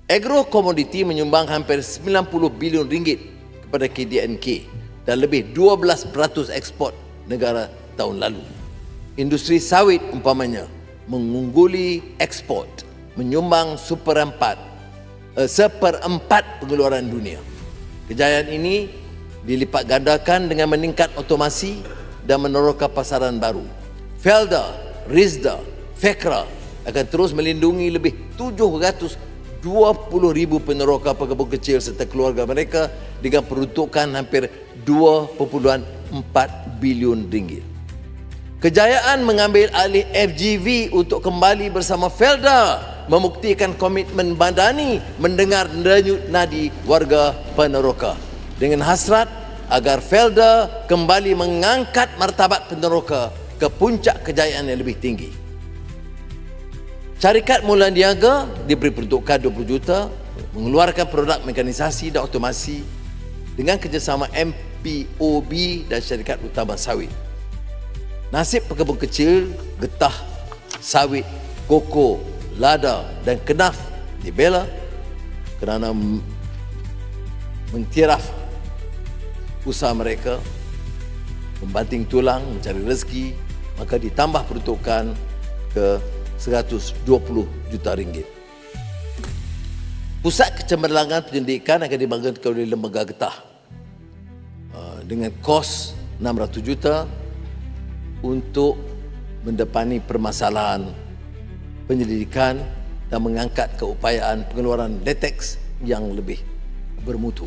Agrokomoditi menyumbang hampir 90 bilion ringgit kepada KDNK dan lebih 12% ekspor negara tahun lalu. Industri sawit umpamanya mengungguli ekspor, menyumbang seperempat pengeluaran dunia. Kejayaan ini dilipat gandakan dengan meningkat otomasi dan meneroka pasaran baru. Felda, Rizda, Fekra akan terus melindungi lebih 720,000 peneroka pekebun kecil serta keluarga mereka dengan peruntukan hampir 2.4 bilion ringgit. Kejayaan mengambil alih FGV untuk kembali bersama Felda membuktikan komitmen madani mendengar denyut nadi warga peneroka dengan hasrat agar Felda kembali mengangkat martabat peneroka ke puncak kejayaan yang lebih tinggi. Syarikat Mula Niaga diberi peruntukan 20 juta mengeluarkan produk mekanisasi dan otomasi dengan kerjasama MPOB dan Syarikat Utama Sawit. Nasib pekebun kecil, getah, sawit, koko, lada dan kenaf dibela kerana mentiraf usaha mereka, membanting tulang, mencari rezeki, maka ditambah peruntukan ke 120 juta ringgit. Pusat Kecemerlangan Penyelidikan akan dibangunkan oleh Lembaga Getah dengan kos 600 juta untuk mendepani permasalahan penyelidikan dan mengangkat keupayaan pengeluaran latex yang lebih bermutu.